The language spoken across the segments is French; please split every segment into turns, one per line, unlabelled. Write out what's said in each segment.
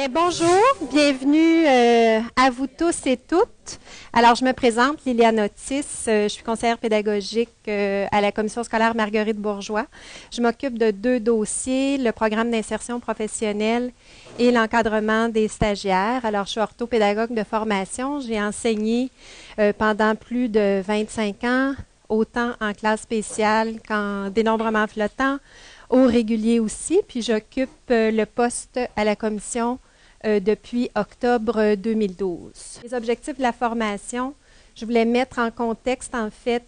Bien, bonjour, bienvenue à vous tous et toutes. Alors, je me présente, Liliane Otis, je suis conseillère pédagogique à la commission scolaire Marguerite Bourgeois. Je m'occupe de 2 dossiers, le programme d'insertion professionnelle et l'encadrement des stagiaires. Alors, je suis orthopédagogue de formation, j'ai enseigné pendant plus de 25 ans, autant en classe spéciale qu'en dénombrement flottant, au régulier aussi, puis j'occupe le poste à la commission depuis octobre 2012. Les objectifs de la formation, je voulais mettre en contexte en fait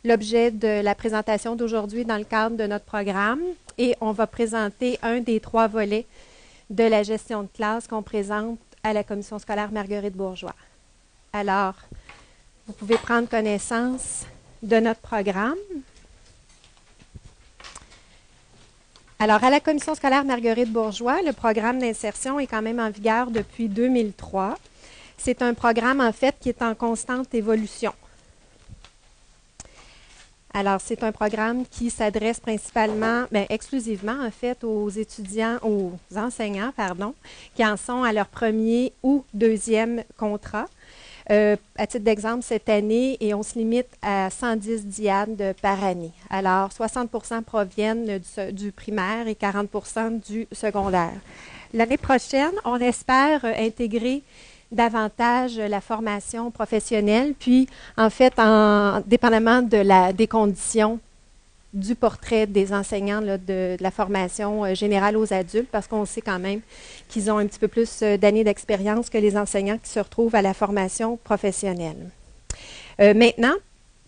l'objet de la présentation d'aujourd'hui dans le cadre de notre programme et on va présenter un des 3 volets de la gestion de classe qu'on présente à la commission scolaire Marguerite Bourgeois. Alors, vous pouvez prendre connaissance de notre programme. Alors, à la commission scolaire Marguerite Bourgeois, le programme d'insertion est quand même en vigueur depuis 2003. C'est un programme, en fait, qui est en constante évolution. Alors, c'est un programme qui s'adresse principalement, exclusivement, en fait, aux étudiants, aux enseignants, pardon, qui en sont à leur premier ou deuxième contrat. À titre d'exemple, cette année, et on se limite à 110 diades par année. Alors, 60% proviennent du primaire et 40% du secondaire. L'année prochaine, on espère intégrer davantage la formation professionnelle, puis, en fait, dépendamment des conditions du portrait des enseignants là, de la formation générale aux adultes, parce qu'on sait quand même qu'ils ont un petit peu plus d'années d'expérience que les enseignants qui se retrouvent à la formation professionnelle. Maintenant,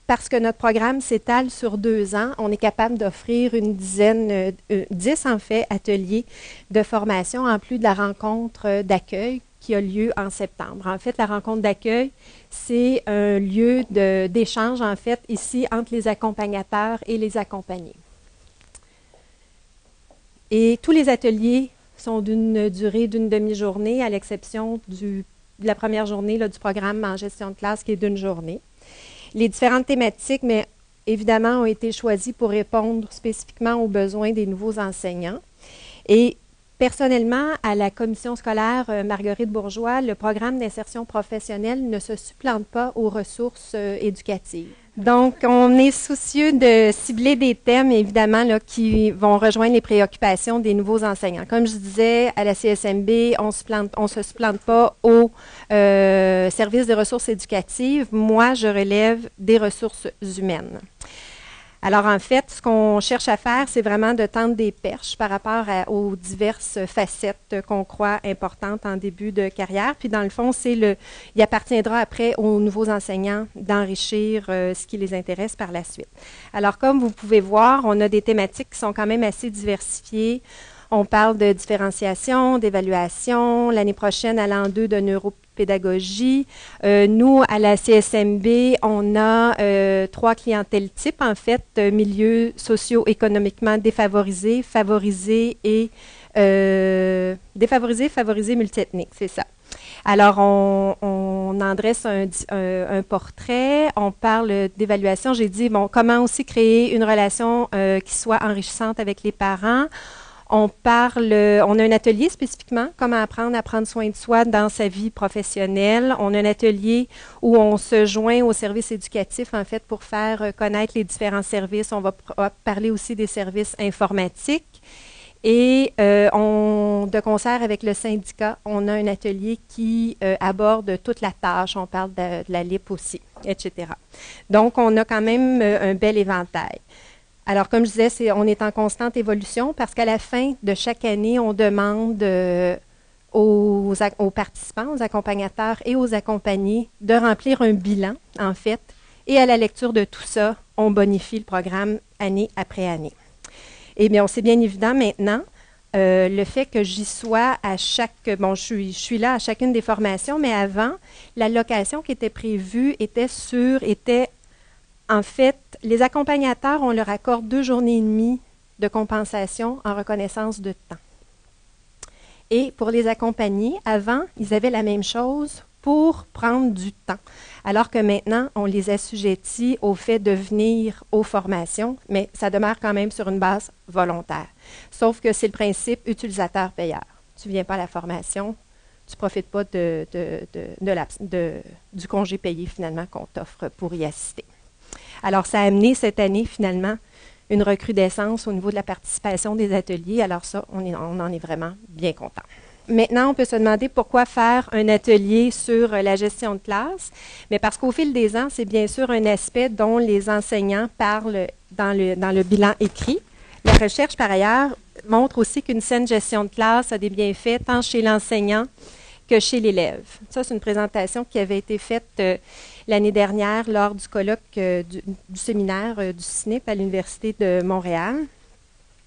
parce que notre programme s'étale sur 2 ans, on est capable d'offrir 10 en fait, ateliers de formation, en plus de la rencontre d'accueil qui a lieu en septembre. En fait, la rencontre d'accueil, c'est un lieu d'échange, en fait, ici, entre les accompagnateurs et les accompagnés. Et tous les ateliers sont d'une durée d'une demi-journée, à l'exception de la première journée là, du programme en gestion de classe, qui est d'une journée. Les différentes thématiques, mais évidemment, ont été choisies pour répondre spécifiquement aux besoins des nouveaux enseignants. Et personnellement, à la commission scolaire Marguerite Bourgeois, le programme d'insertion professionnelle ne se supplante pas aux ressources éducatives. Donc, on est soucieux de cibler des thèmes, évidemment, là, qui vont rejoindre les préoccupations des nouveaux enseignants. Comme je disais, à la CSMB, on se supplante pas au service des ressources éducatives. Moi, je relève des ressources humaines. Alors, en fait, ce qu'on cherche à faire, c'est vraiment de tendre des perches par rapport aux diverses facettes qu'on croit importantes en début de carrière. Puis, dans le fond, il appartiendra après aux nouveaux enseignants d'enrichir ce qui les intéresse par la suite. Alors, comme vous pouvez voir, on a des thématiques qui sont quand même assez diversifiées. On parle de différenciation, d'évaluation. L'année prochaine, à l'an 2 de neuropédagogie. Nous, à la CSMB, on a 3 clientèles types, en fait, milieux socio-économiquement défavorisés, favorisés et défavorisés, favorisés, multiethniques, c'est ça. Alors, on en dresse un portrait, on parle d'évaluation. J'ai dit, bon, comment aussi créer une relation qui soit enrichissante avec les parents. On a un atelier spécifiquement, comment apprendre à prendre soin de soi dans sa vie professionnelle. On a un atelier où on se joint au service éducatif, en fait, pour faire connaître les différents services. On va parler aussi des services informatiques. Et de concert avec le syndicat, on a un atelier qui aborde toute la tâche. On parle de la LIP aussi, etc. Donc, on a quand même un bel éventail. Alors, comme je disais, on est en constante évolution parce qu'à la fin de chaque année, on demande aux participants, aux accompagnateurs et aux accompagnés de remplir un bilan, en fait, et à la lecture de tout ça, on bonifie le programme année après année. Eh bien, c'est bien évident maintenant, le fait que j'y sois à je suis là à chacune des formations, mais avant, l'allocation qui était prévue était en fait, les accompagnateurs, on leur accorde 2 journées et demie de compensation en reconnaissance de temps. Et pour les accompagnés, avant, ils avaient la même chose pour prendre du temps. Alors que maintenant, on les assujettit au fait de venir aux formations, mais ça demeure quand même sur une base volontaire. Sauf que c'est le principe utilisateur-payeur. tu ne viens pas à la formation, tu ne profites pas du congé payé finalement qu'on t'offre pour y assister. Alors, ça a amené cette année finalement une recrudescence au niveau de la participation des ateliers. Alors ça, on en est vraiment bien content. Maintenant, on peut se demander pourquoi faire un atelier sur la gestion de classe. Mais parce qu'au fil des ans, c'est bien sûr un aspect dont les enseignants parlent dans le bilan écrit. La recherche, par ailleurs, montre aussi qu'une saine gestion de classe a des bienfaits tant chez l'enseignant que chez l'élève. Ça, c'est une présentation qui avait été faite l'année dernière lors du colloque du séminaire du CNIP à l'Université de Montréal.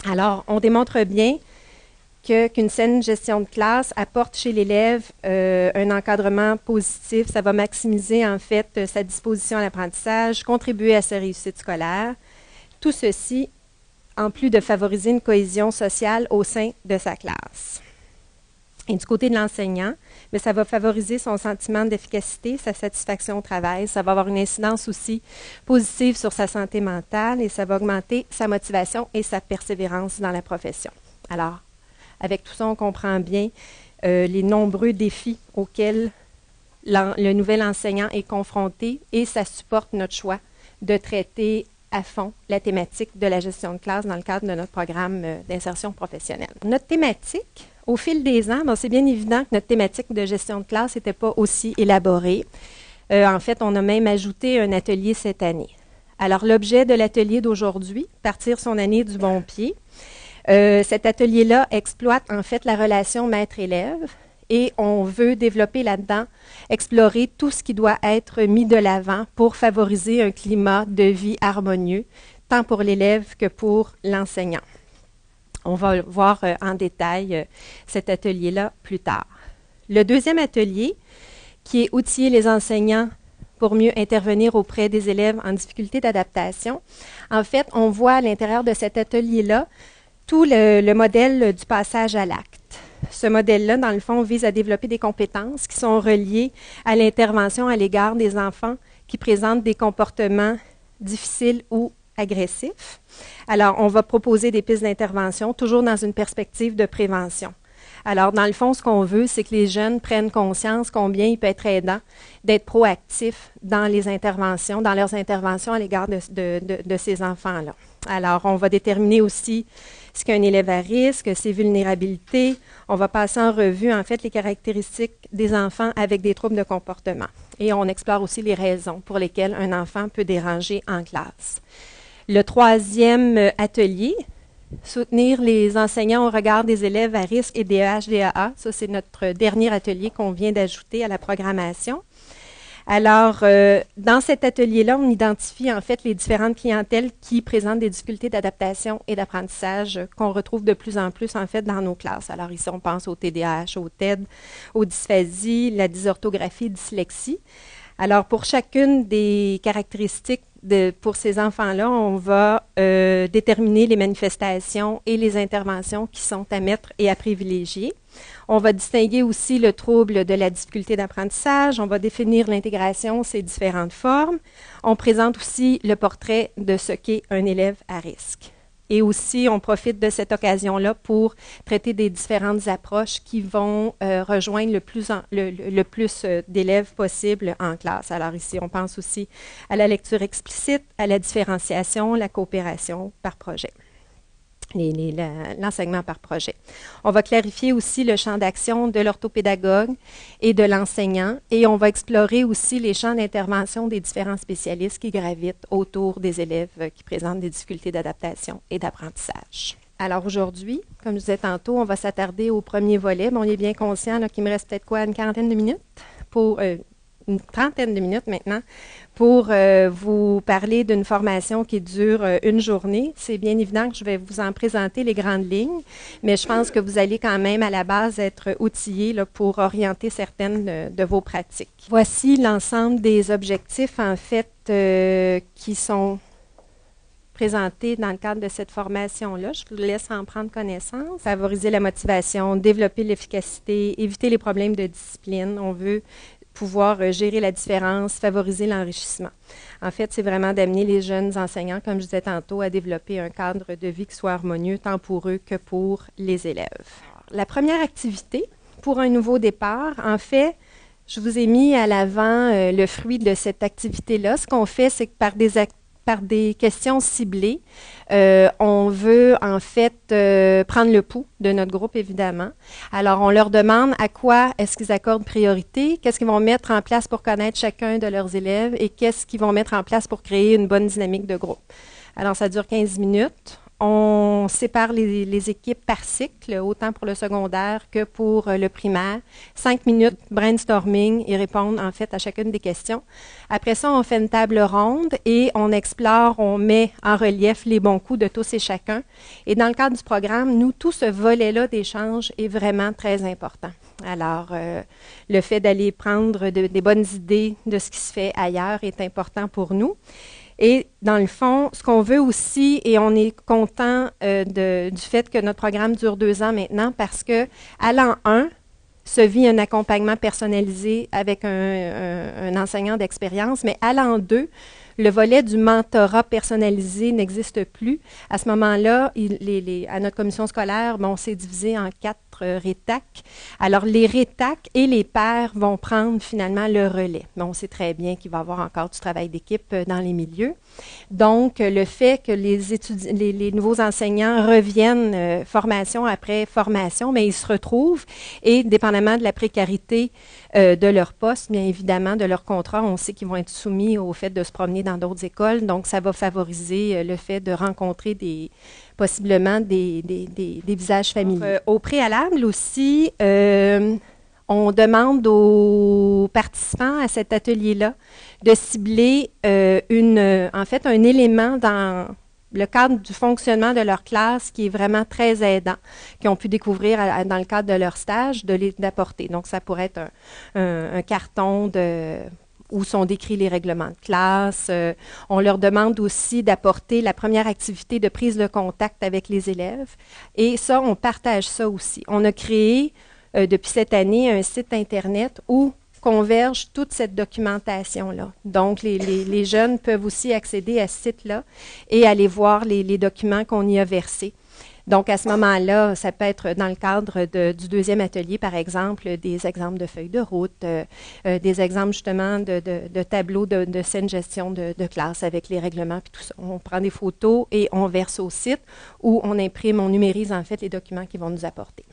Alors, on démontre bien qu'une saine gestion de classe apporte chez l'élève un encadrement positif. Ça va maximiser, en fait, sa disposition à l'apprentissage, contribuer à sa réussite scolaire. Tout ceci, en plus de favoriser une cohésion sociale au sein de sa classe. Et du côté de l'enseignant, mais ça va favoriser son sentiment d'efficacité, sa satisfaction au travail. Ça va avoir une incidence aussi positive sur sa santé mentale et ça va augmenter sa motivation et sa persévérance dans la profession. Alors, avec tout ça, on comprend bien les nombreux défis auxquels le nouvel enseignant est confronté et ça supporte notre choix de traiter à fond la thématique de la gestion de classe dans le cadre de notre programme d'insertion professionnelle. Notre thématique, au fil des ans, c'est bien évident que notre thématique de gestion de classe n'était pas aussi élaborée. En fait, on a même ajouté un atelier cette année. Alors, l'objet de l'atelier d'aujourd'hui, partir son année du bon pied, cet atelier-là exploite en fait la relation maître-élève et on veut développer là-dedans, explorer tout ce qui doit être mis de l'avant pour favoriser un climat de vie harmonieux, tant pour l'élève que pour l'enseignant. On va voir en détail cet atelier-là plus tard. Le deuxième atelier, qui est outiller les enseignants pour mieux intervenir auprès des élèves en difficulté d'adaptation. En fait, on voit à l'intérieur de cet atelier-là tout le modèle du passage à l'acte. Ce modèle-là, dans le fond, vise à développer des compétences qui sont reliées à l'intervention à l'égard des enfants qui présentent des comportements difficiles ou agressifs. Alors, on va proposer des pistes d'intervention, toujours dans une perspective de prévention. Alors, dans le fond, ce qu'on veut, c'est que les jeunes prennent conscience combien il peut être aidant d'être proactifs dans les interventions, dans leurs interventions à l'égard de ces enfants-là. Alors, on va déterminer aussi ce qu'un élève à risque, ses vulnérabilités. On va passer en revue, en fait, les caractéristiques des enfants avec des troubles de comportement. Et on explore aussi les raisons pour lesquelles un enfant peut déranger en classe. Le troisième atelier, soutenir les enseignants au regard des élèves à risque et des EHDAA. Ça, c'est notre dernier atelier qu'on vient d'ajouter à la programmation. Alors, dans cet atelier-là, on identifie en fait les différentes clientèles qui présentent des difficultés d'adaptation et d'apprentissage qu'on retrouve de plus en plus en fait dans nos classes. Alors ici, on pense au TDAH, au TED, aux dysphasies, la dysorthographie, dyslexie. Alors, pour chacune des caractéristiques pour ces enfants-là, on va déterminer les manifestations et les interventions qui sont à mettre et à privilégier. On va distinguer aussi le trouble de la difficulté d'apprentissage. On va définir l'intégration, ses différentes formes. On présente aussi le portrait de ce qu'est un élève à risque. Et aussi, on profite de cette occasion-là pour traiter des différentes approches qui vont rejoindre le plus d'élèves possible en classe. Alors ici, on pense aussi à la lecture explicite, à la différenciation, la coopération par projet. L'enseignement par projet. On va clarifier aussi le champ d'action de l'orthopédagogue et de l'enseignant et on va explorer aussi les champs d'intervention des différents spécialistes qui gravitent autour des élèves qui présentent des difficultés d'adaptation et d'apprentissage. Alors aujourd'hui, comme je disais tantôt, on va s'attarder au premier volet. Bon, on est bien conscient qu'il me reste peut-être une quarantaine de minutes pour une trentaine de minutes maintenant pour vous parler d'une formation qui dure une journée. C'est bien évident que je vais vous en présenter les grandes lignes, mais je pense que vous allez quand même à la base être outillés là, pour orienter certaines de vos pratiques. Voici l'ensemble des objectifs en fait qui sont présentés dans le cadre de cette formation-là. Je vous laisse en prendre connaissance. Favoriser la motivation, développer l'efficacité, éviter les problèmes de discipline. On veut pouvoir gérer la différence, favoriser l'enrichissement. En fait, c'est vraiment d'amener les jeunes enseignants, comme je disais tantôt, à développer un cadre de vie qui soit harmonieux, tant pour eux que pour les élèves. la première activité pour un nouveau départ, en fait, je vous ai mis à l'avant le fruit de cette activité-là. Ce qu'on fait, c'est que par des questions ciblées, on veut en fait prendre le pouls de notre groupe, évidemment. Alors, on leur demande à quoi est-ce qu'ils accordent priorité, qu'est-ce qu'ils vont mettre en place pour connaître chacun de leurs élèves et qu'est-ce qu'ils vont mettre en place pour créer une bonne dynamique de groupe. Alors, ça dure 15 minutes. On sépare les équipes par cycle, autant pour le secondaire que pour le primaire. 5 minutes brainstorming et répondre en fait à chacune des questions. Après ça, on fait une table ronde et on explore, on met en relief les bons coups de tous et chacun. Et dans le cadre du programme, nous, tout ce volet-là d'échange est vraiment très important. Alors, le fait d'aller prendre des bonnes idées de ce qui se fait ailleurs est important pour nous. Et dans le fond, ce qu'on veut aussi, et on est content du fait que notre programme dure 2 ans maintenant, parce que à l'an 1, se vit un accompagnement personnalisé avec un enseignant d'expérience, mais à l'an 2, le volet du mentorat personnalisé n'existe plus. À ce moment-là, à notre commission scolaire, on s'est divisé en 4 rétacs. Alors, les rétacs et les pairs vont prendre finalement le relais. Mais on sait très bien qu'il va y avoir encore du travail d'équipe dans les milieux. Donc, le fait que les nouveaux enseignants reviennent formation après formation, mais ils se retrouvent et, dépendamment de la précarité de leur poste, bien évidemment, de leur contrat, on sait qu'ils vont être soumis au fait de se promener dans d'autres écoles. Donc, ça va favoriser le fait de rencontrer possiblement des visages familiers. Au préalable aussi, on demande aux participants à cet atelier-là de cibler en fait un élément dans le cadre du fonctionnement de leur classe qui est vraiment très aidant, qu'ils ont pu découvrir dans le cadre de leur stage, d'apporter. Donc, ça pourrait être un carton où sont décrits les règlements de classe. On leur demande aussi d'apporter la première activité de prise de contact avec les élèves. Et ça, on partage ça aussi. On a créé, depuis cette année, un site Internet où converge toute cette documentation-là. Donc, les jeunes peuvent aussi accéder à ce site-là et aller voir les documents qu'on y a versés. Donc, à ce moment-là, ça peut être dans le cadre du 2e atelier, par exemple, des exemples de feuilles de route, des exemples justement de tableaux de saine gestion de classe avec les règlements puis tout ça. On prend des photos et on verse au site où on imprime, on numérise en fait les documents qu'ils vont nous apporter.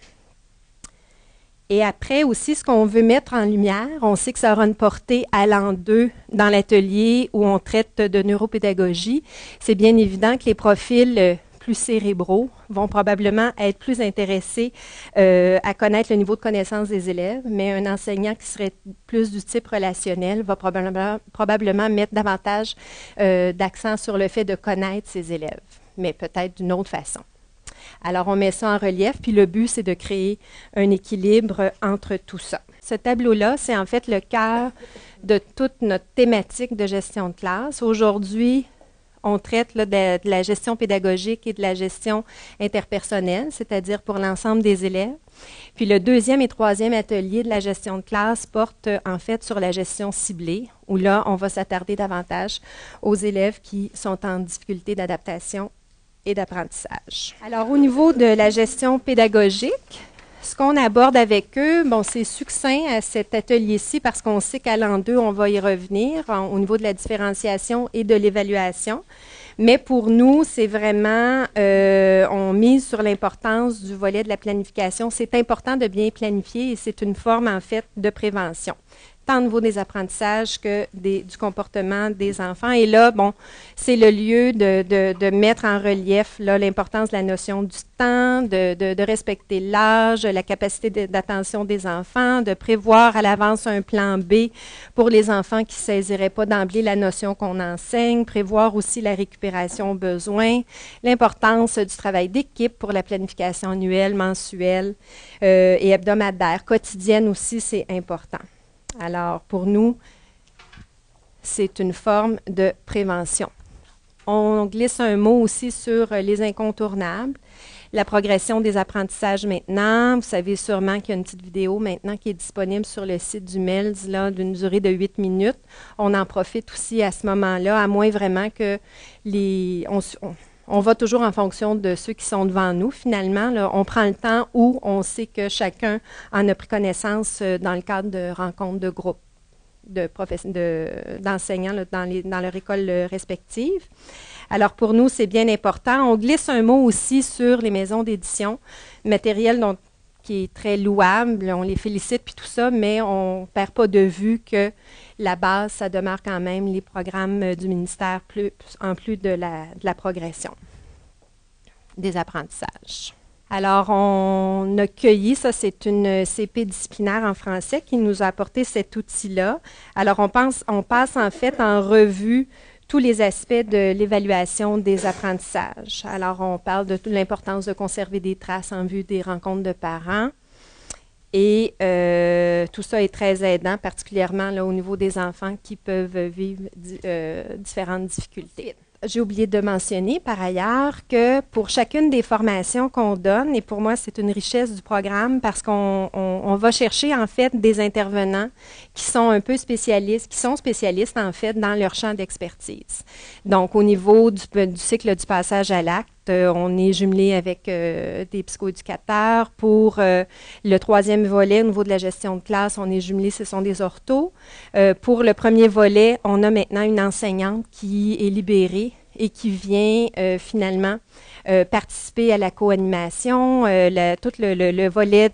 Et après aussi, ce qu'on veut mettre en lumière, on sait que ça aura une portée à l'an 2 dans l'atelier où on traite de neuropédagogie. C'est bien évident que les profils plus cérébraux vont probablement être plus intéressés à connaître le niveau de connaissance des élèves, mais un enseignant qui serait plus du type relationnel va probablement mettre davantage d'accent sur le fait de connaître ses élèves, mais peut-être d'une autre façon. Alors, on met ça en relief, puis le but, c'est de créer un équilibre entre tout ça. Ce tableau-là, c'est en fait le cœur de toute notre thématique de gestion de classe. Aujourd'hui, on traite là, de la gestion pédagogique et de la gestion interpersonnelle, c'est-à-dire pour l'ensemble des élèves. Puis le 2e et 3e atelier de la gestion de classe porte en fait sur la gestion ciblée, où là, on va s'attarder davantage aux élèves qui sont en difficulté d'adaptation et d'apprentissage. Alors, au niveau de la gestion pédagogique, ce qu'on aborde avec eux, bon, c'est succinct à cet atelier-ci parce qu'on sait qu'à l'an 2, on va y revenir au niveau de la différenciation et de l'évaluation. Mais pour nous, c'est vraiment, on mise sur l'importance du volet de la planification. C'est important de bien planifier et c'est une forme, en fait, de prévention, tant au niveau des apprentissages que du comportement des enfants. Et là, bon, c'est le lieu de mettre en relief là, l'importance de la notion du temps, de respecter l'âge, la capacité d'attention des enfants, de prévoir à l'avance un plan B pour les enfants qui ne saisiraient pas d'emblée la notion qu'on enseigne, prévoir aussi la récupération aux besoins, l'importance du travail d'équipe pour la planification annuelle, mensuelle et hebdomadaire, quotidienne aussi, c'est important. Alors, pour nous, c'est une forme de prévention. On glisse un mot aussi sur les incontournables. La progression des apprentissages maintenant. Vous savez sûrement qu'il y a une petite vidéo maintenant qui est disponible sur le site du MELS d'une durée de 8 minutes. On en profite aussi à ce moment-là, à moins vraiment que on va toujours en fonction de ceux qui sont devant nous, finalement. Là, on prend le temps où on sait que chacun en a pris connaissance dans le cadre de rencontres de groupe d'enseignants dans leur école respective. Alors, pour nous, c'est bien important. On glisse un mot aussi sur les maisons d'édition, matériel qui est très louable, on les félicite puis tout ça, mais on ne perd pas de vue que la base, ça demeure quand même les programmes du ministère en plus de la progression des apprentissages. Alors, on a cueilli, ça c'est une CP disciplinaire en français qui nous a apporté cet outil-là. Alors, on passe en fait en revue tous les aspects de l'évaluation des apprentissages. Alors, on parle de toute l'importance de conserver des traces en vue des rencontres de parents. Et tout ça est très aidant, particulièrement là, au niveau des enfants qui peuvent vivre différentes difficultés. J'ai oublié de mentionner par ailleurs que pour chacune des formations qu'on donne, et pour moi c'est une richesse du programme parce qu'on va chercher en fait des intervenants qui sont un peu spécialistes, qui sont spécialistes en fait dans leur champ d'expertise. Donc au niveau du cycle du passage à l'acte, on est jumelé avec des psychoéducateurs. Pour le troisième volet, au niveau de la gestion de classe, on est jumelé, ce sont des orthos. Pour le premier volet, on a maintenant une enseignante qui est libérée et qui vient finalement participer à la co-animation, tout le volet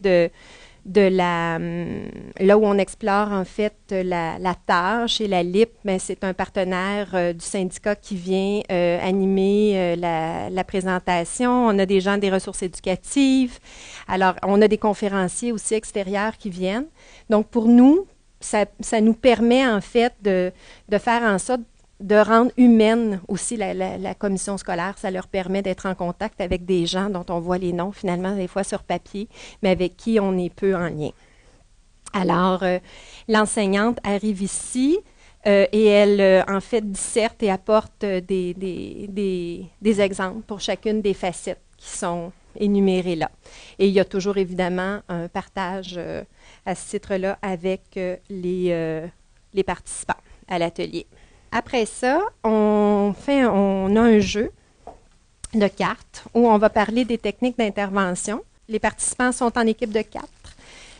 là où on explore en fait la tâche et la LIP, mais c'est un partenaire du syndicat qui vient animer la présentation. On a des gens des ressources éducatives. Alors, on a des conférenciers aussi extérieurs qui viennent. Donc, pour nous, ça nous permet en fait de faire en sorte de rendre humaine aussi la commission scolaire. Ça leur permet d'être en contact avec des gens dont on voit les noms finalement des fois sur papier, mais avec qui on est peu en lien. Alors, l'enseignante arrive ici et elle en fait disserte et apporte des exemples pour chacune des facettes qui sont énumérées là. Et il y a toujours évidemment un partage à ce titre-là avec les participants à l'atelier. Après ça, on a un jeu de cartes où on va parler des techniques d'intervention. Les participants sont en équipe de 4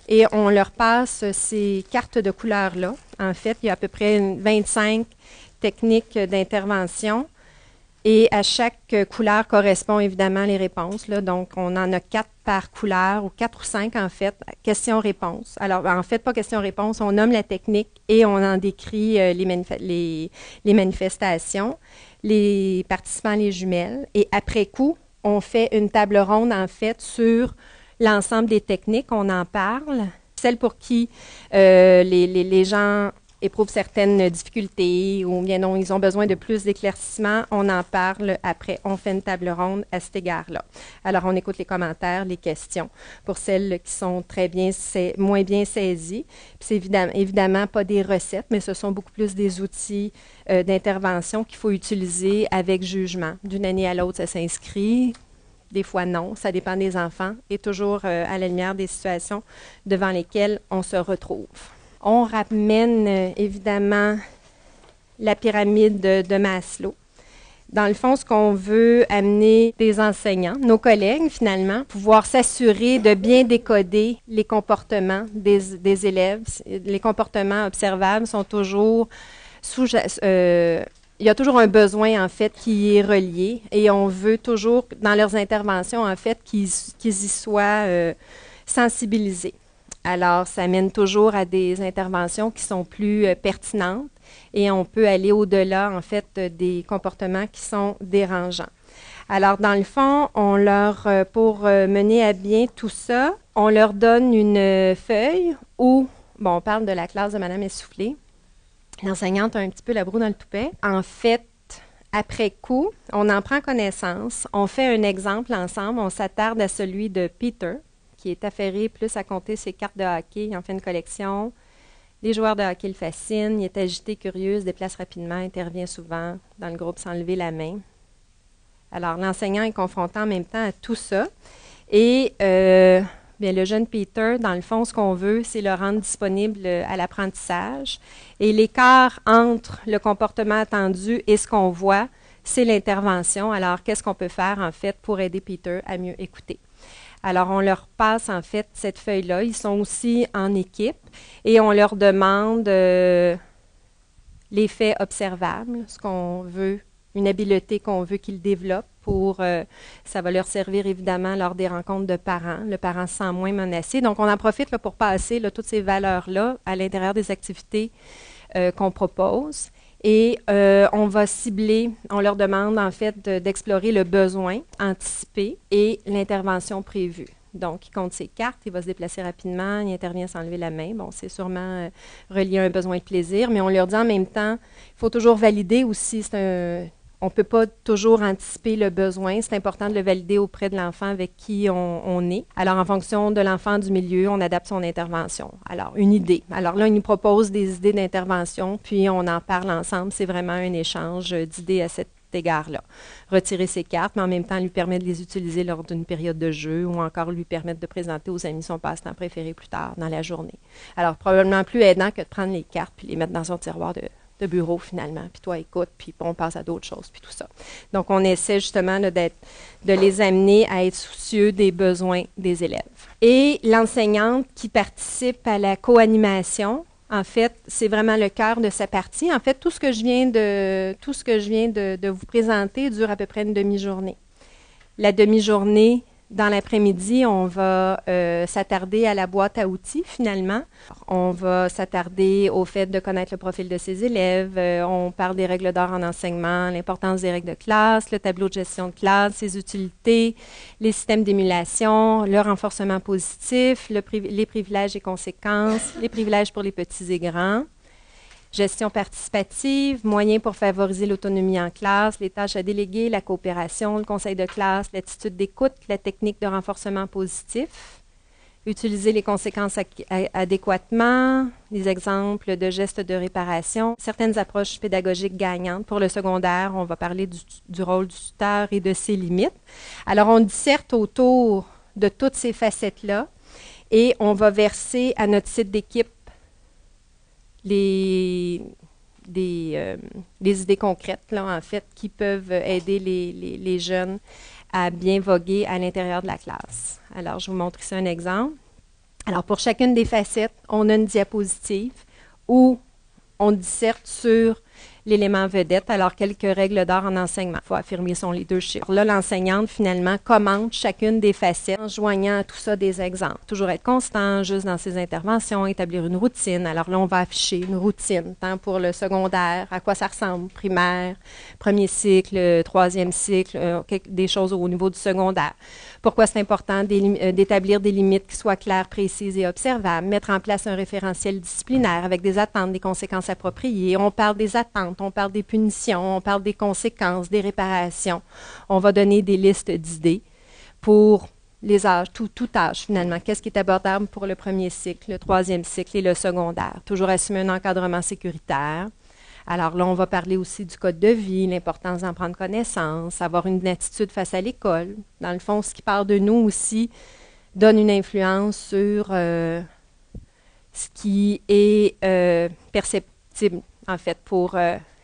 et on leur passe ces cartes de couleurs-là. En fait, il y a à peu près 25 techniques d'intervention et à chaque couleur correspond évidemment les réponses. Là. Donc, on en a 4 par couleur ou 4 ou 5 en fait, questions-réponses. Alors, en fait, pas questions-réponses, on nomme la technique et on en décrit les manifestations. Les participants les jumelles. Et après coup, on fait une table ronde en fait sur l'ensemble des techniques, on en parle. Celles pour qui les gens éprouvent certaines difficultés ou bien non, ils ont besoin de plus d'éclaircissement, on en parle après, on fait une table ronde à cet égard-là. Alors, on écoute les commentaires, les questions pour celles qui sont moins bien saisies. Puis c'est évidemment pas des recettes, mais ce sont beaucoup plus des outils d'intervention qu'il faut utiliser avec jugement. D'une année à l'autre, ça s'inscrit. Des fois, non. Ça dépend des enfants et toujours à la lumière des situations devant lesquelles on se retrouve. On ramène évidemment la pyramide de Maslow. Dans le fond, ce qu'on veut amener des enseignants, nos collègues finalement, pouvoir s'assurer de bien décoder les comportements des élèves. Les comportements observables sont toujours il y a toujours un besoin, en fait, qui est relié et on veut toujours, dans leurs interventions, en fait, qu'ils y soient sensibilisés. Alors, ça mène toujours à des interventions qui sont plus pertinentes et on peut aller au-delà, en fait, des comportements qui sont dérangeants. Alors, dans le fond, pour mener à bien tout ça, on leur donne une feuille où, on parle de la classe de Madame Essoufflé. L'enseignante a un petit peu la broue dans le toupet. En fait, après coup, on en prend connaissance, on fait un exemple ensemble, on s'attarde à celui de Peter, qui est affairé plus à compter ses cartes de hockey. Il en fait une collection. Les joueurs de hockey le fascinent. Il est agité, curieux, se déplace rapidement, intervient souvent dans le groupe sans lever la main. Alors, l'enseignant est confronté en même temps à tout ça. Et bien, le jeune Peter, dans le fond, ce qu'on veut, c'est le rendre disponible à l'apprentissage. Et l'écart entre le comportement attendu et ce qu'on voit, c'est l'intervention. Alors, qu'est-ce qu'on peut faire, en fait, pour aider Peter à mieux écouter? Alors, on leur passe, en fait, cette feuille-là. Ils sont aussi en équipe et on leur demande les faits observables, ce qu'on veut, une habileté qu'on veut qu'ils développent pour, ça va leur servir évidemment lors des rencontres de parents. Le parent se sent moins menacé. Donc, on en profite là, pour passer là, toutes ces valeurs-là à l'intérieur des activités qu'on propose. Et on va cibler, on leur demande en fait d'explorer le besoin anticipé et l'intervention prévue. Donc, il compte ses cartes, il va se déplacer rapidement, il intervient sans lever la main. Bon, c'est sûrement relié à un besoin de plaisir, mais on leur dit en même temps, il faut toujours valider aussi, on ne peut pas toujours anticiper le besoin. C'est important de le valider auprès de l'enfant avec qui on est. Alors, en fonction de l'enfant du milieu, on adapte son intervention. Alors, une idée. Alors là, il nous propose des idées d'intervention, puis on en parle ensemble. C'est vraiment un échange d'idées à cet égard-là. Retirer ses cartes, mais en même temps lui permettre de les utiliser lors d'une période de jeu ou encore lui permettre de présenter aux amis son passe-temps préféré plus tard dans la journée. Alors, probablement plus aidant que de prendre les cartes puis les mettre dans son tiroir de bureau finalement, puis toi écoute, puis on passe à d'autres choses, puis tout ça. Donc, on essaie justement là, de les amener à être soucieux des besoins des élèves. Et l'enseignante qui participe à la co-animation, en fait, c'est vraiment le cœur de sa partie. En fait, tout ce que je viens de vous présenter dure à peu près une demi-journée. La demi-journée, dans l'après-midi, on va s'attarder à la boîte à outils, finalement. On va s'attarder au fait de connaître le profil de ses élèves. On parle des règles d'or en enseignement, l'importance des règles de classe, le tableau de gestion de classe, ses utilités, les systèmes d'émulation, le renforcement positif, les privilèges et conséquences, les privilèges pour les petits et grands. Gestion participative, moyens pour favoriser l'autonomie en classe, les tâches à déléguer, la coopération, le conseil de classe, l'attitude d'écoute, la technique de renforcement positif, utiliser les conséquences adéquatement, les exemples de gestes de réparation, certaines approches pédagogiques gagnantes. Pour le secondaire, on va parler du rôle du tuteur et de ses limites. Alors, on disserte autour de toutes ces facettes-là et on va verser à notre site d'équipe des idées concrètes, là, en fait, qui peuvent aider les jeunes à bien voguer à l'intérieur de la classe. Alors, je vous montre ici un exemple. Alors, pour chacune des facettes, on a une diapositive où on disserte sur l'élément vedette. Alors, quelques règles d'or en enseignement. Il faut affirmer son leadership. Là, l'enseignante, finalement, commente chacune des facettes en joignant à tout ça des exemples. Toujours être constant, juste dans ses interventions, établir une routine. Alors là, on va afficher une routine, tant pour le secondaire, à quoi ça ressemble, primaire, premier cycle, troisième cycle, des choses au niveau du secondaire. Pourquoi c'est important d'établir des limites qui soient claires, précises et observables, mettre en place un référentiel disciplinaire avec des attentes, des conséquences appropriées. On parle des attentes, on parle des punitions, on parle des conséquences, des réparations. On va donner des listes d'idées pour les âges, tout âge finalement. Qu'est-ce qui est abordable pour le premier cycle, le troisième cycle et le secondaire? Toujours assumer un encadrement sécuritaire. Alors là, on va parler aussi du code de vie, l'importance d'en prendre connaissance, avoir une attitude face à l'école. Dans le fond, ce qui part de nous aussi donne une influence sur ce qui est perceptible, en fait, pour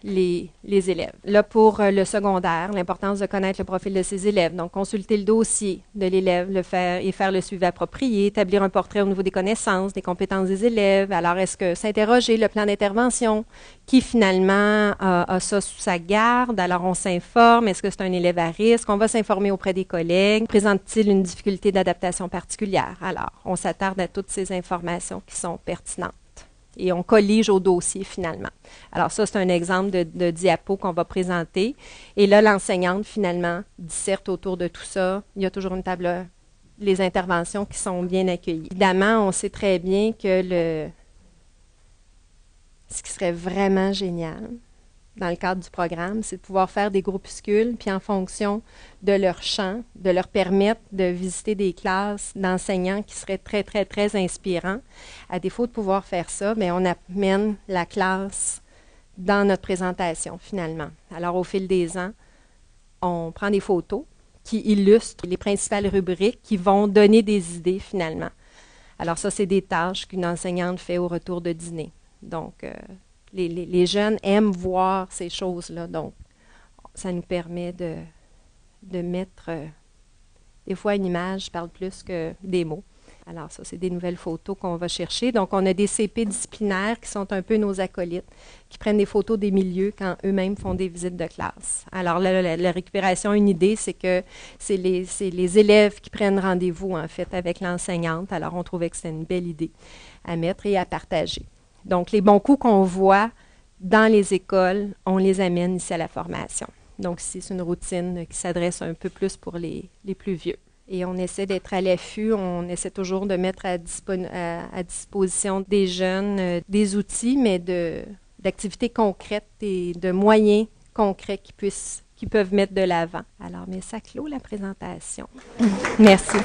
les élèves. Là, pour le secondaire, l'importance de connaître le profil de ses élèves. Donc, consulter le dossier de l'élève, faire le suivi approprié, établir un portrait au niveau des connaissances, des compétences des élèves. Alors, est-ce que s'interroger le plan d'intervention qui, finalement, a ça sous sa garde? Alors, on s'informe. Est-ce que c'est un élève à risque? On va s'informer auprès des collègues. Présente-t-il une difficulté d'adaptation particulière? Alors, on s'attarde à toutes ces informations qui sont pertinentes. Et on collige au dossier finalement. Alors ça, c'est un exemple de diapo qu'on va présenter. Et là, l'enseignante, finalement, disserte autour de tout ça. Il y a toujours une table, les interventions qui sont bien accueillies. Évidemment, on sait très bien que ce qui serait vraiment génial dans le cadre du programme, c'est de pouvoir faire des groupuscules, puis en fonction de leur champ, de leur permettre de visiter des classes d'enseignants qui seraient très, très, très inspirants. À défaut de pouvoir faire ça, bien, on amène la classe dans notre présentation, finalement. Alors, au fil des ans, on prend des photos qui illustrent les principales rubriques qui vont donner des idées, finalement. Alors, ça, c'est des tâches qu'une enseignante fait au retour de dîner. Donc, les jeunes aiment voir ces choses-là. Donc, ça nous permet de mettre, des fois une image parle plus que des mots. Alors ça, c'est des nouvelles photos qu'on va chercher. Donc, on a des CP disciplinaires qui sont un peu nos acolytes, qui prennent des photos des milieux quand eux-mêmes font des visites de classe. Alors, la récupération, une idée, c'est que c'est les élèves qui prennent rendez-vous, en fait, avec l'enseignante. Alors, on trouvait que c'était une belle idée à mettre et à partager. Donc, les bons coups qu'on voit dans les écoles, on les amène ici à la formation. Donc, ici, c'est une routine qui s'adresse un peu plus pour les plus vieux. Et on essaie d'être à l'affût, on essaie toujours de mettre à disposition des jeunes des outils, mais d'activités concrètes et de moyens concrets qui peuvent mettre de l'avant. Alors, mais ça clôt la présentation. Merci.